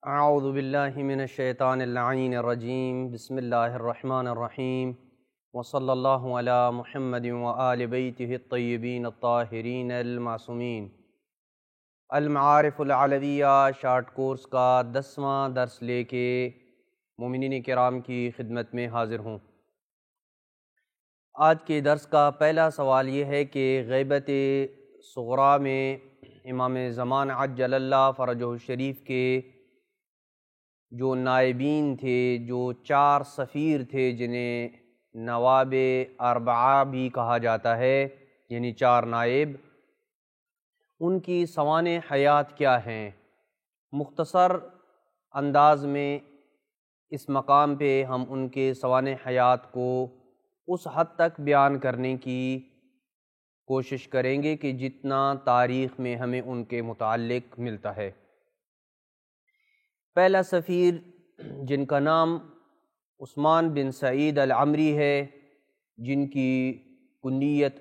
اعوذ باللہ من الشیطان اللعین الرجیم بسم اللہ الرحمن الرحیم وصلی اللہ علی محمد وآل بیتہ الطیبین الطاہرین المعصومین۔ المعارف العلویہ شارٹ کورس کا 10واں درس لے کے مومنین کرام کی خدمت میں حاضر ہوں۔ آج کے درس کا پہلا سوال یہ ہے کہ غیبت صغریٰ میں امام زمان عجل اللہ فرجہ الشریف کے جو نائبین تھے، جو 4 سفیر تھے جنہیں نواب اربعہ بھی کہا جاتا ہے، یعنی 4 نائب، ان کی سوانح حیات کیا ہیں؟ مختصر انداز میں اس مقام پہ ہم ان کے سوانح حیات کو اس حد تک بیان کرنے کی کوشش کریں گے کہ جتنا تاریخ میں ہمیں ان کے متعلق ملتا ہے۔ پہلا سفیر جن کا نام عثمان بن سعید العمری ہے، جن کی کنیت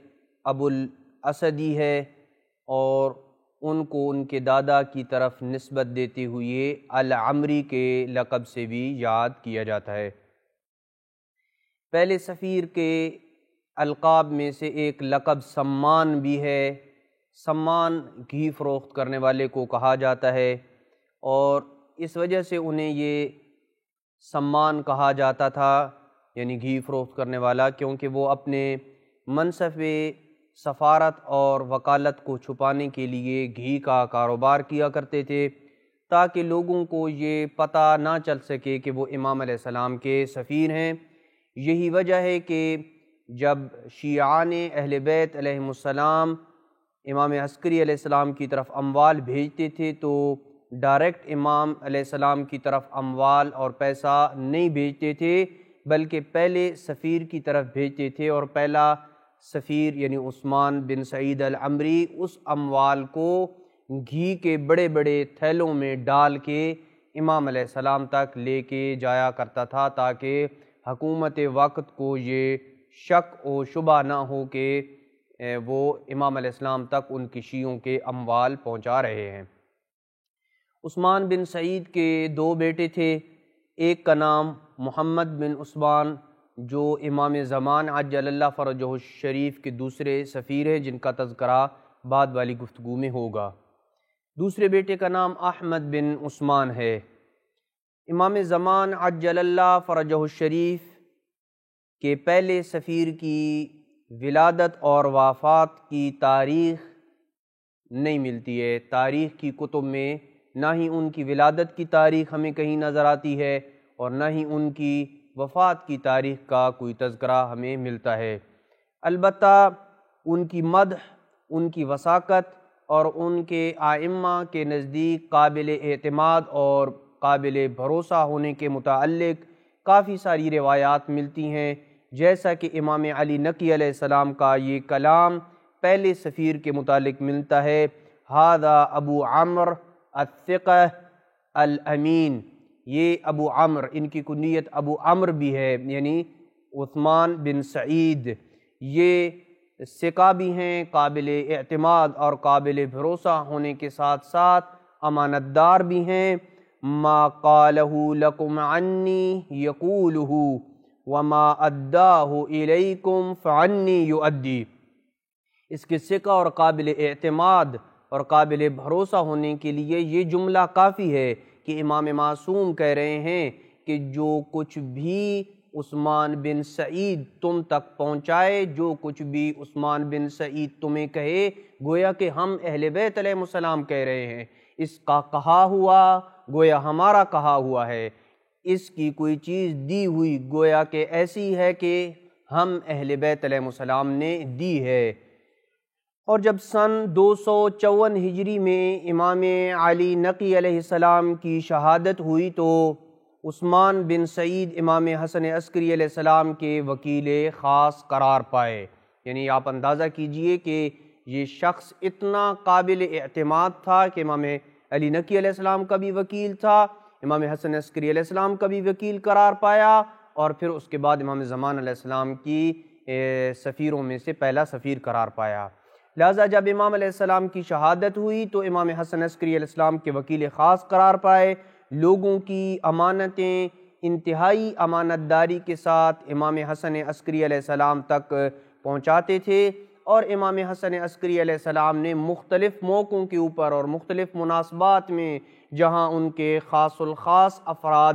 ابو الاسدی ہے، اور ان کو ان کے دادا کی طرف نسبت دیتے ہوئے العمری کے لقب سے بھی یاد کیا جاتا ہے۔ پہلے سفیر کے القاب میں سے ایک لقب سمان بھی ہے۔ سمان گھی فروخت کرنے والے کو کہا جاتا ہے، اور اس وجہ سے انہیں یہ سمان کہا جاتا تھا، یعنی گھی فروخت کرنے والا، کیونکہ وہ اپنے منصب سفارت اور وکالت کو چھپانے کے لیے گھی کا کاروبار کیا کرتے تھے، تاکہ لوگوں کو یہ پتہ نہ چل سکے کہ وہ امام علیہ السلام کے سفیر ہیں۔ یہی وجہ ہے کہ جب شیعان اہل بیت علیہم السلام امام عسکری علیہ السلام کی طرف اموال بھیجتے تھے تو ڈائریکٹ امام علیہ السلام کی طرف اموال اور پیسہ نہیں بھیجتے تھے، بلکہ پہلے سفیر کی طرف بھیجتے تھے، اور پہلا سفیر یعنی عثمان بن سعید العمری اس اموال کو گھی کے بڑے بڑے تھیلوں میں ڈال کے امام علیہ السلام تک لے کے جایا کرتا تھا، تاکہ حکومت وقت کو یہ شک و شبہ نہ ہو کہ وہ امام علیہ السلام تک ان کی شیعوں کے اموال پہنچا رہے ہیں۔ عثمان بن سعید کے 2 بیٹے تھے، ایک کا نام محمد بن عثمان جو امام زمان عجل اللہ فرجہ الشریف کے دوسرے سفیر ہیں، جن کا تذکرہ بعد والی گفتگو میں ہوگا۔ دوسرے بیٹے کا نام احمد بن عثمان ہے۔ امام زمان عجل اللہ فرجہ الشریف کے پہلے سفیر کی ولادت اور وفات کی تاریخ نہیں ملتی ہے۔ تاریخ کی کتب میں نہ ہی ان کی ولادت کی تاریخ ہمیں کہیں نظر آتی ہے، اور نہ ہی ان کی وفات کی تاریخ کا کوئی تذکرہ ہمیں ملتا ہے۔ البتہ ان کی مدح، ان کی وثاقت اور ان کے ائمہ کے نزدیک قابل اعتماد اور قابل بھروسہ ہونے کے متعلق کافی ساری روایات ملتی ہیں، جیسا کہ امام علی نقی علیہ السلام کا یہ کلام پہلے سفیر کے متعلق ملتا ہے: ھذا ابو عمرو الثقہ الامین۔ یہ ابو عمرو، ان کی کنیت ابو عمرو بھی ہے، یعنی عثمان بن سعید، یہ ثقہ بھی ہیں، قابل اعتماد اور قابل بھروسہ ہونے کے ساتھ ساتھ امانت دار بھی ہیں۔ ما قالہ لکم عنی یقولہ وما اداہ الیکم فعنی یؤدی۔ اس کے ثقہ اور قابل اعتماد اور قابل بھروسہ ہونے کے لیے یہ جملہ کافی ہے کہ امام معصوم کہہ رہے ہیں کہ جو کچھ بھی عثمان بن سعید تم تک پہنچائے، جو کچھ بھی عثمان بن سعید تمہیں کہے، گویا کہ ہم اہل بیت علیہ السلام کہہ رہے ہیں۔ اس کا کہا ہوا گویا ہمارا کہا ہوا ہے، اس کی کوئی چیز دی ہوئی گویا کہ ایسی ہے کہ ہم اہل بیت علیہ السلام نے دی ہے۔ اور جب سن 254 ہجری میں امام علی نقی علیہ السلام کی شہادت ہوئی تو عثمان بن سعید امام حسن عسکری علیہ السلام کے وکیل خاص قرار پائے۔ یعنی آپ اندازہ کیجئے کہ یہ شخص اتنا قابل اعتماد تھا کہ امام علی نقی علیہ السلام کا بھی وکیل تھا، امام حسن عسکری علیہ السلام کا بھی وکیل قرار پایا، اور پھر اس کے بعد امام زمان علیہ السلام کی سفیروں میں سے پہلا سفیر قرار پایا۔ لہٰذا جب امام علیہ السلام کی شہادت ہوئی تو امام حسن عسکری علیہ السلام کے وکیل خاص قرار پائے، لوگوں کی امانتیں انتہائی امانت داری کے ساتھ امام حسن عسکری علیہ السلام تک پہنچاتے تھے، اور امام حسن عسکری علیہ السلام نے مختلف موقعوں کے اوپر اور مختلف مناسبات میں جہاں ان کے خاص الخاص افراد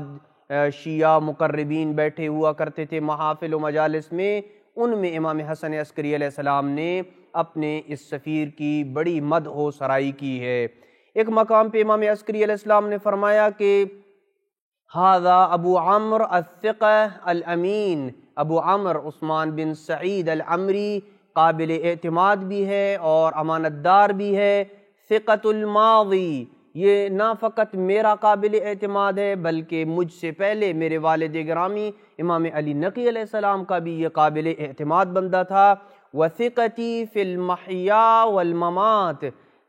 شیعہ مقربین بیٹھے ہوا کرتے تھے محافل و مجالس میں، ان میں امام حسن عسکری علیہ السلام نے اپنے اس سفیر کی بڑی مدح و سرائی کی ہے۔ ایک مقام پہ امام عسکری علیہ السلام نے فرمایا کہ ھذا ابو عمرو الثقہ الامین، ابو عمرو عثمان بن سعید العمری قابل اعتماد بھی ہے اور امانت دار بھی ہے، ثقۃ الماضی، یہ نہ فقط میرا قابل اعتماد ہے بلکہ مجھ سے پہلے میرے والد گرامی امام علی نقی علیہ السلام کا بھی یہ قابل اعتماد بندہ تھا، وثقتی فی المحیا والممات،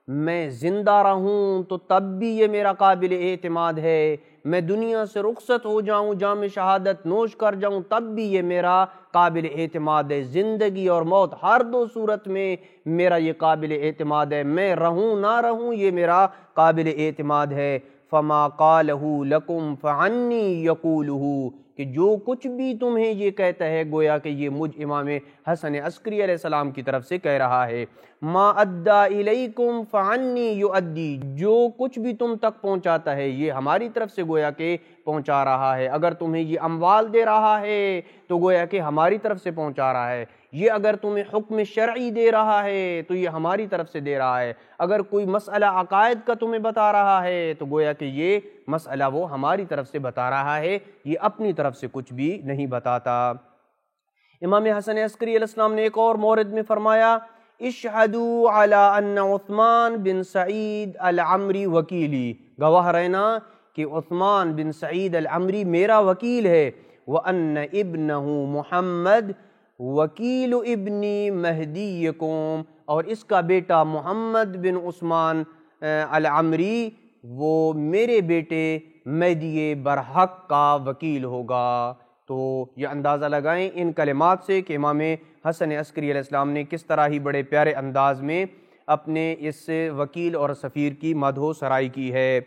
میں زندہ رہوں تو تب بھی یہ میرا قابل اعتماد ہے، میں دنیا سے رخصت ہو جاؤں، جام شہادت نوش کر جاؤں، تب بھی یہ میرا قابل اعتماد ہے، زندگی اور موت ہر دو صورت میں میرا یہ قابل اعتماد ہے، میں رہوں نہ رہوں یہ میرا قابل اعتماد ہے۔ فما قالہ لکم فعنی یقولہ، کہ جو کچھ بھی تمہیں یہ کہتا ہے گویا کہ یہ مجھ امام حسن عسکری علیہ السلام کی طرف سے کہہ رہا ہے۔ ما ادّا الیکم فعنی یؤدی، جو کچھ بھی تم تک پہنچاتا ہے یہ ہماری طرف سے گویا کہ پہنچا رہا ہے، اگر تمہیں یہ اموال دے رہا ہے تو گویا کہ ہماری طرف سے پہنچا رہا ہے، یہ اگر تمہیں حکم شرعی دے رہا ہے تو یہ ہماری طرف سے دے رہا ہے، اگر کوئی مسئلہ عقائد کا تمہیں بتا رہا ہے تو گویا کہ یہ مسئلہ وہ ہماری طرف سے بتا رہا ہے، یہ اپنی طرف سے کچھ بھی نہیں بتاتا۔ امام حسن عسکری علیہ السلام نے ایک اور مورد میں فرمایا اشہدوا علی ان عثمان بن سعید العمری وکیلی، گواہ رہنا کہ عثمان بن سعید العمری میرا وکیل ہے، وَأَنَّ ابْنَهُ محمد وکیل ابنی مہدیکم، اور اس کا بیٹا محمد بن عثمان العمری وہ میرے بیٹے مہدی برحق کا وکیل ہوگا۔ تو یہ اندازہ لگائیں ان کلمات سے کہ امام حسن عسکری علیہ السلام نے کس طرح ہی بڑے پیارے انداز میں اپنے اس وکیل اور سفیر کی مدح و سرائی کی ہے۔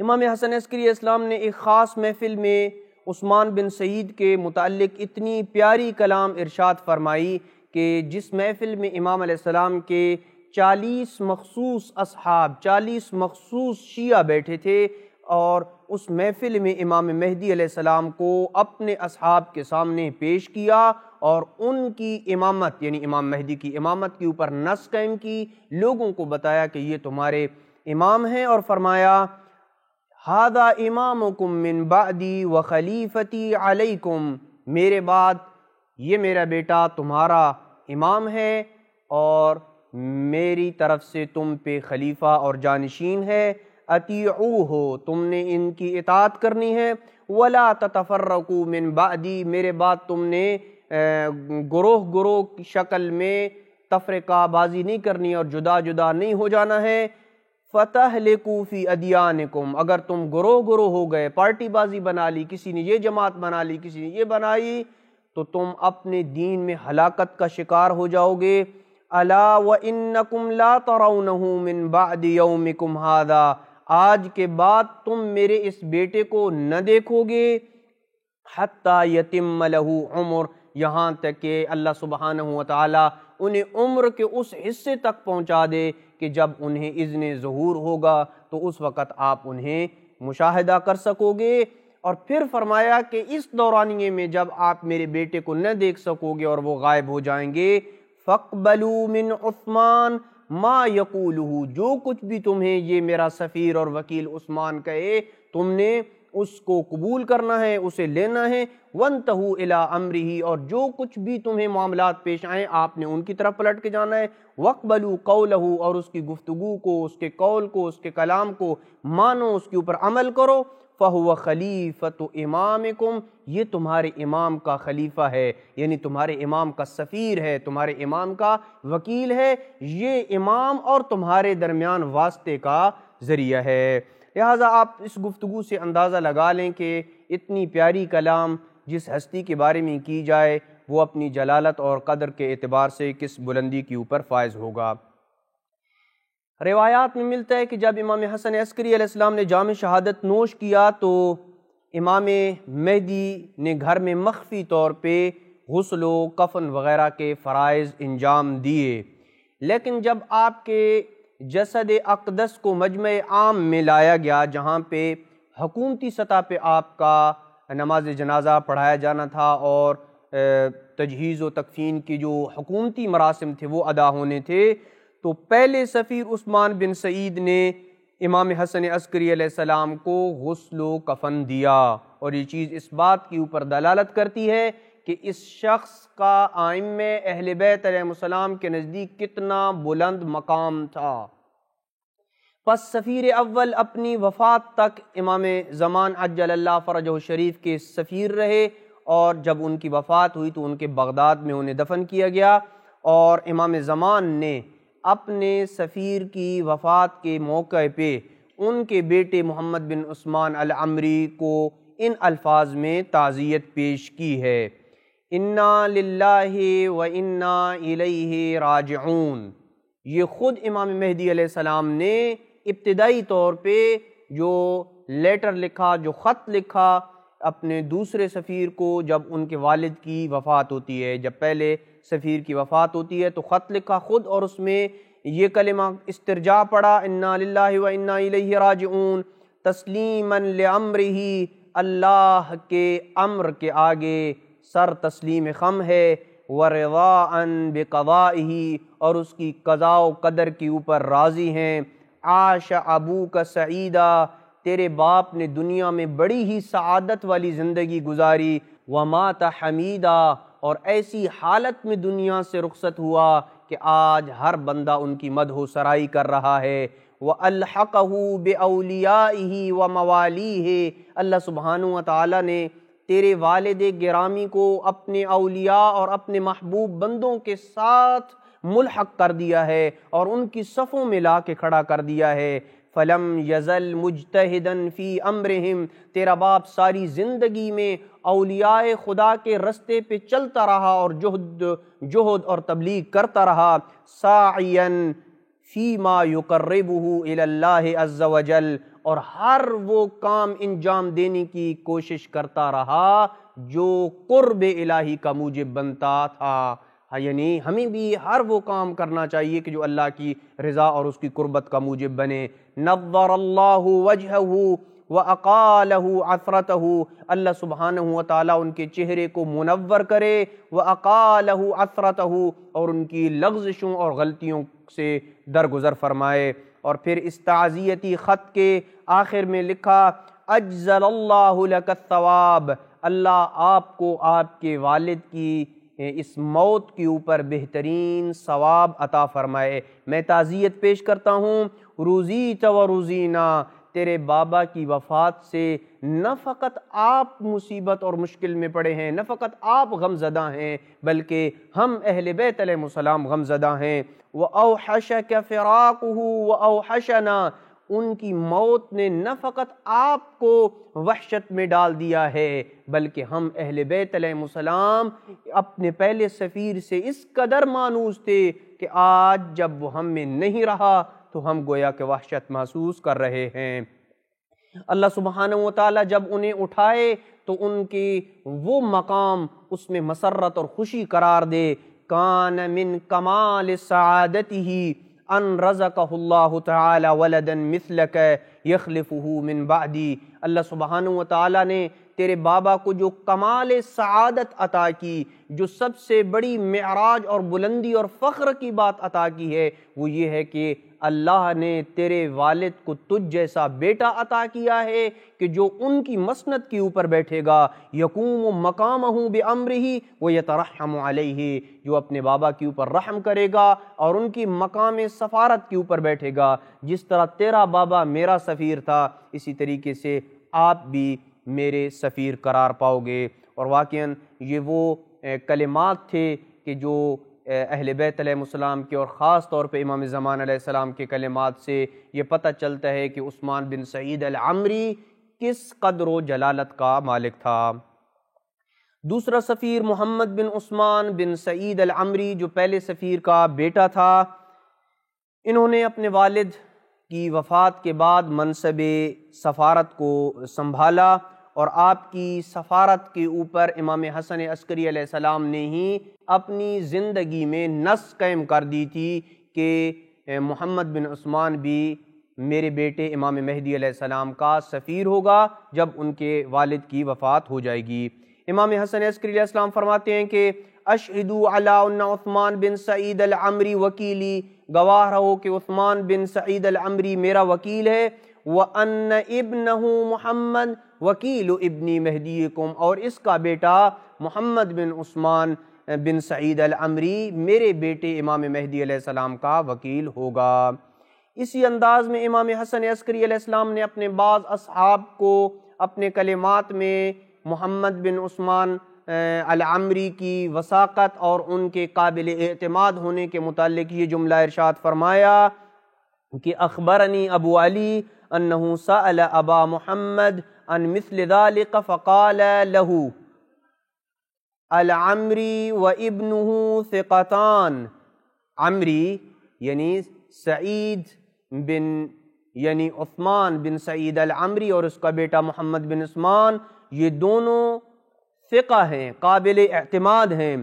امام حسن عسکری علیہ السلام نے ایک خاص محفل میں عثمان بن سعید کے متعلق اتنی پیاری کلام ارشاد فرمائی کہ جس محفل میں امام علیہ السلام کے 40 مخصوص اصحاب، 40 مخصوص شیعہ بیٹھے تھے، اور اس محفل میں امام مہدی علیہ السلام کو اپنے اصحاب کے سامنے پیش کیا اور ان کی امامت یعنی امام مہدی کی امامت کے اوپر نص قائم کی، لوگوں کو بتایا کہ یہ تمہارے امام ہیں، اور فرمایا ھذا امامکم من بعدی وخلیفتی علیکم، میرے بعد یہ میرا بیٹا تمہارا امام ہے اور میری طرف سے تم پہ خلیفہ اور جانشین ہے، اطیعوہ، تم نے ان کی اطاعت کرنی ہے، ولا تتفرقوا من بعدی، میرے بعد تم نے گروہ گروہ کی شکل میں تفرقہ بازی نہیں کرنی اور جدا جدا نہیں ہو جانا ہے، فتہلکوا فی ادیانکم، اگر تم گروہ گروہ ہو گئے، پارٹی بازی بنا لی، کسی نے یہ جماعت بنا لی، کسی نے یہ بنائی، تو تم اپنے دین میں ہلاکت کا شکار ہو جاؤ گے۔ الا وانکم لا ترونہ من بعد یومکم ھذا، آج کے بعد تم میرے اس بیٹے کو نہ دیکھو گے، حتی یتم لہ عمر، یہاں تک کہ اللہ سبحانہ وتعالی انہیں عمر کے اس حصے تک پہنچا دے کہ جب انہیں اذن ظہور ہوگا تو اس وقت آپ انہیں مشاہدہ کر سکو گے۔ اور پھر فرمایا کہ اس دورانیے میں جب آپ میرے بیٹے کو نہ دیکھ سکو گے اور وہ غائب ہو جائیں گے، فَاقْبَلُوا مِنْ عثمان مَا يَقُولُهُ، جو کچھ بھی تمہیں یہ میرا سفیر اور وکیل عثمان کہے تم نے اس کو قبول کرنا ہے، اسے لینا ہے، وَانْتَهُوا إِلَىٰ أَمْرِهِ، اور جو کچھ بھی تمہیں معاملات پیش آئیں آپ نے ان کی طرف پلٹ کے جانا ہے، وَاقْبَلُوا قَوْلَهُ، اور اس کی گفتگو کو، اس کے قول کو، اس کے کلام کو مانو، اس کے اوپر عمل کرو، فَهُوَ خَلِيفَةُ إِمَامِكُمْ، یہ تمہارے امام کا خلیفہ ہے، یعنی تمہارے امام کا سفیر ہے، تمہارے امام کا وکیل ہے، یہ امام اور تمہارے درمیان واسطے کا ذریعہ ہے۔ لہٰذا آپ اس گفتگو سے اندازہ لگا لیں کہ اتنی پیاری کلام جس ہستی کے بارے میں کی جائے وہ اپنی جلالت اور قدر کے اعتبار سے کس بلندی کے اوپر فائز ہوگا۔ روایات میں ملتا ہے کہ جب امام حسن عسکری علیہ السلام نے جام شہادت نوش کیا تو امام مہدی نے گھر میں مخفی طور پہ غسل و کفن وغیرہ کے فرائض انجام دیے، لیکن جب آپ کے جسد اقدس کو مجمع عام میں لایا گیا جہاں پہ حکومتی سطح پہ آپ کا نماز جنازہ پڑھایا جانا تھا اور تجہیز و تکفین کی جو حکومتی مراسم تھے وہ ادا ہونے تھے، تو پہلے سفیر عثمان بن سعید نے امام حسن عسکری علیہ السلام کو غسل و کفن دیا، اور یہ چیز اس بات کی اوپر دلالت کرتی ہے کہ اس شخص کا ائمہ اہل بیت علیہ السلام کے نزدیک کتنا بلند مقام تھا۔ پس سفیر اول اپنی وفات تک امام زمان عجل اللہ فرجہ الشریف کے سفیر رہے، اور جب ان کی وفات ہوئی تو ان کے بغداد میں انہیں دفن کیا گیا، اور امام زمان نے اپنے سفیر کی وفات کے موقع پہ ان کے بیٹے محمد بن عثمان العمری کو ان الفاظ میں تعزیت پیش کی ہے، انا للہ و انا الیہ راجعون۔ یہ خود امام مہدی علیہ السلام نے ابتدائی طور پہ جو لیٹر لکھا، جو خط لکھا اپنے دوسرے سفیر کو جب ان کے والد کی وفات ہوتی ہے، جب پہلے سفیر کی وفات ہوتی ہے تو خط لکھا خود، اور اس میں یہ کلمہ استرجاع پڑھا، انا للہ و انا الیہ راجعون تسلیما لامرہ، اللہ کے امر کے آگے سر تسلیم خم ہے، ورضاء بقضائہ، اور اس کی قضاء و قدر کے اوپر راضی ہیں، عاش ابوک سعیدا، تیرے باپ نے دنیا میں بڑی ہی سعادت والی زندگی گزاری، ومات حمیدا، اور ایسی حالت میں دنیا سے رخصت ہوا کہ آج ہر بندہ ان کی مدح و سرائی کر رہا ہے، وَأَلْحَقَهُ بِأَوْلِيَائِهِ وَمَوَالِيهِ، اللہ سبحانہ وتعالیٰ نے تیرے والد گرامی کو اپنے اولیاء اور اپنے محبوب بندوں کے ساتھ ملحق کر دیا ہے اور ان کی صفوں میں لا کے کھڑا کر دیا ہے۔ فَلَمْ يَزَلْ مُجْتَهِدًا فِي أَمْرِهِمْ، تیرا باپ ساری زندگی میں اولیاء خدا کے رستے پہ چلتا رہا اور جہد اور تبلیغ کرتا رہا، سَاعِيًا فِيمَا يُقَرِّبُهُ إِلَى اللَّهِ عَزَّ وَجَلَّ، اور ہر وہ کام انجام دینے کی کوشش کرتا رہا جو قرب الہی کا موجب بنتا تھا۔ یعنی ہمیں بھی ہر وہ کام کرنا چاہیے کہ جو اللہ کی رضا اور اس کی قربت کا موجب بنے۔ نظر اللہ وجہہ وَأَقَالَهُ عَثْرَتَهُ، اللہ سبحانہ وتعالیٰ ان کے چہرے کو منور کرے، وَأَقَالَهُ عَثْرَتَهُ، اور ان کی لغزشوں اور غلطیوں سے درگزر فرمائے۔ اور پھر اس تعزیتی خط کے آخر میں لکھا، اجزل اللہ لک الثواب، اللہ آپ کو آپ کے والد کی اس موت کے اوپر بہترین ثواب عطا فرمائے۔ میں تعزیت پیش کرتا ہوں، روزیت و روزینا، تیرے بابا کی وفات سے نہ فقط آپ مصیبت اور مشکل میں پڑے ہیں، نہ فقط آپ غمزدہ ہیں، بلکہ ہم اہل بیت علیہ السلام غمزدہ ہیں۔ وَأَوْحَشَكَ فِرَاقُهُ وَأَوْحَشَنَا، ان کی موت نے نہ فقط آپ کو وحشت میں ڈال دیا ہے بلکہ ہم اہل بیت علیہ السلام اپنے پہلے سفیر سے اس قدر مانوس تھے کہ آج جب وہ ہم میں نہیں رہا تو ہم گویا کہ وحشت محسوس کر رہے ہیں۔ اللہ سبحانہ وتعالیٰ جب انہیں اٹھائے تو ان کی وہ مقام اس میں مسرت اور خوشی قرار دے۔ کان من کمال سعادتہ ان رزقہ اللہ تعالی ولدا مثلک یخلفہ من بعدی، اللہ سبحانہ وتعالیٰ نے تیرے بابا کو جو کمال سعادت عطا کی، جو سب سے بڑی معراج اور بلندی اور فخر کی بات عطا کی ہے، وہ یہ ہے کہ اللہ نے تیرے والد کو تجھ جیسا بیٹا عطا کیا ہے کہ جو ان کی مسند کے اوپر بیٹھے گا، یقوم مقامہ بامرہ ویترحم علیہ، جو اپنے بابا کے اوپر رحم کرے گا اور ان کی مقام سفارت کے اوپر بیٹھے گا۔ جس طرح تیرا بابا میرا سفیر تھا، اسی طریقے سے آپ بھی میرے سفیر قرار پاؤ گے۔ اور واقعاً یہ وہ کلمات تھے کہ جو اہل بیت علیہ السلام کے اور خاص طور پہ امام زمان علیہ السلام کے کلمات سے یہ پتہ چلتا ہے کہ عثمان بن سعید العمری کس قدر و جلالت کا مالک تھا۔ دوسرا سفیر محمد بن عثمان بن سعید العمری جو پہلے سفیر کا بیٹا تھا، انہوں نے اپنے والد کی وفات کے بعد منصب سفارت کو سنبھالا، اور آپ کی سفارت کے اوپر امام حسن عسکری علیہ السلام نے ہی اپنی زندگی میں نص قائم کر دی تھی کہ محمد بن عثمان بھی میرے بیٹے امام مہدی علیہ السلام کا سفیر ہوگا جب ان کے والد کی وفات ہو جائے گی۔ امام حسن عسکری علیہ السلام فرماتے ہیں کہ اشہدوا علی ان عثمان بن سعید العمری وکیلی، گواہ رہو کہ عثمان بن سعید العمری میرا وکیل ہے، وَأَنَّ ابْنَهُ محمد وکیل ابن مہدیکم، اور اس کا بیٹا محمد بن عثمان بن سعید العمری میرے بیٹے امام مہدی علیہ السلام کا وکیل ہوگا۔ اسی انداز میں امام حسن عسکری علیہ السلام نے اپنے بعض اصحاب کو اپنے کلمات میں محمد بن عثمان العمری کی وثاقت اور ان کے قابل اعتماد ہونے کے متعلق یہ جملہ ارشاد فرمایا کہ اخبرنی ابو علی انہ سأل ابا محمد عن مثل ذلك فقال له العمری وابنہ ثقتان، عمری یعنی سعید یعنی عثمان بن سعید العمری اور اس کا بیٹا محمد بن عثمان، یہ دونوں ثقہ ہیں، قابل اعتماد ہیں،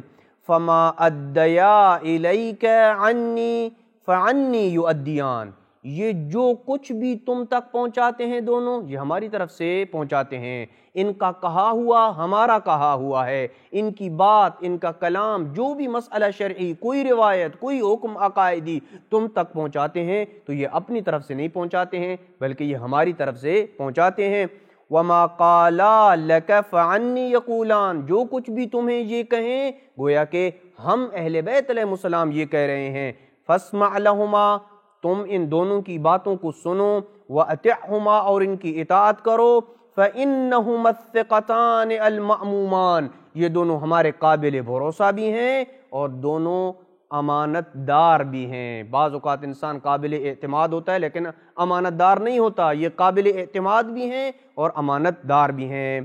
فما ادیا الیک عنی فعنی یؤدیان، یہ جو کچھ بھی تم تک پہنچاتے ہیں دونوں یہ ہماری طرف سے پہنچاتے ہیں، ان کا کہا ہوا ہمارا کہا ہوا ہے، ان کی بات، ان کا کلام، جو بھی مسئلہ شرعی، کوئی روایت، کوئی حکم عقائدی تم تک پہنچاتے ہیں تو یہ اپنی طرف سے نہیں پہنچاتے ہیں بلکہ یہ ہماری طرف سے پہنچاتے ہیں۔ وَمَا قَالَا لَكَ فَعَنِّي يَقُولَانِ، جو کچھ بھی تمہیں یہ کہیں گویا کہ ہم اہل بیت علیہ السلام یہ کہہ رہے ہیں، فَاسْمَعْ لَهُمَا، تم ان دونوں کی باتوں کو سنو، وَأَطِعْهُمَا، اور ان کی اطاعت کرو، فَإِنَّهُمَا الثِّقَتَانِ الْمَأْمُومَانِ، یہ دونوں ہمارے قابل بھروسہ بھی ہیں اور دونوں امانت دار بھی ہیں۔ بعض اوقات انسان قابل اعتماد ہوتا ہے لیکن امانت دار نہیں ہوتا، یہ قابل اعتماد بھی ہیں اور امانت دار بھی ہیں۔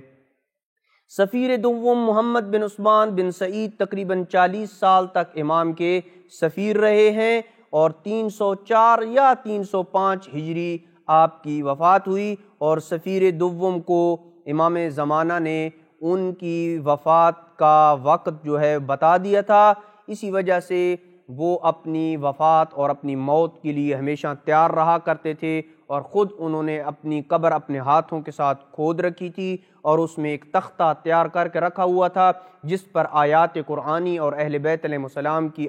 سفیر دوم محمد بن عثمان بن سعید تقریباً 40 سال تک امام کے سفیر رہے ہیں، اور 304 یا 305 ہجری آپ کی وفات ہوئی، اور سفیر دوم کو امام زمانہ نے ان کی وفات کا وقت جو ہے بتا دیا تھا، اسی وجہ سے وہ اپنی وفات اور اپنی موت کے لیے ہمیشہ تیار رہا کرتے تھے، اور خود انہوں نے اپنی قبر اپنے ہاتھوں کے ساتھ کھود رکھی تھی، اور اس میں ایک تختہ تیار کر کے رکھا ہوا تھا جس پر آیات قرآنی اور اہل بیت علیہ السلام کی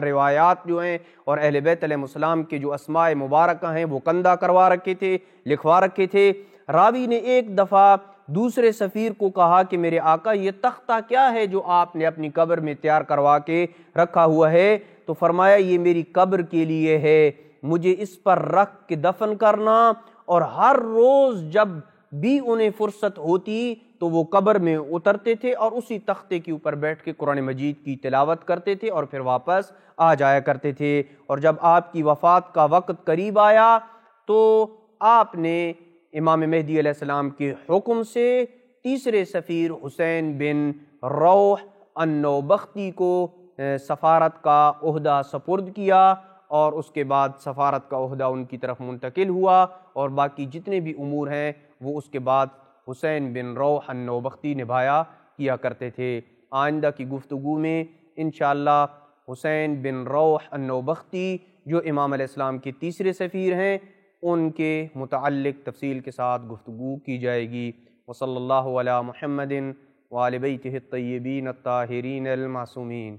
روایات جو ہیں اور اہل بیت علیہ السلام کے جو اسماء مبارکہ ہیں وہ کندہ کروا رکھے تھے، لکھوا رکھے تھے۔ راوی نے ایک دفعہ دوسرے سفیر کو کہا کہ میرے آقا یہ تختہ کیا ہے جو آپ نے اپنی قبر میں تیار کروا کے رکھا ہوا ہے؟ تو فرمایا یہ میری قبر کے لیے ہے، مجھے اس پر رکھ کے دفن کرنا، اور ہر روز جب بھی انہیں فرصت ہوتی تو وہ قبر میں اترتے تھے اور اسی تختے کے اوپر بیٹھ کے قرآن مجید کی تلاوت کرتے تھے اور پھر واپس آ جایا کرتے تھے۔ اور جب آپ کی وفات کا وقت قریب آیا تو آپ نے امام مہدی علیہ السلام کے حکم سے تیسرے سفیر حسین بن روح النوبختی کو سفارت کا عہدہ سپرد کیا، اور اس کے بعد سفارت کا عہدہ ان کی طرف منتقل ہوا، اور باقی جتنے بھی امور ہیں وہ اس کے بعد حسین بن روح النوبختی نبھایا کیا کرتے تھے۔ آئندہ کی گفتگو میں انشاءاللہ حسین بن روح النوبختی جو امام علیہ السلام کے تیسرے سفیر ہیں ان کے متعلق تفصیل کے ساتھ گفتگو کی جائے گی۔ وصلی اللہ علی محمد وآل بیتہ الطیبین الطاہرین المعصومین۔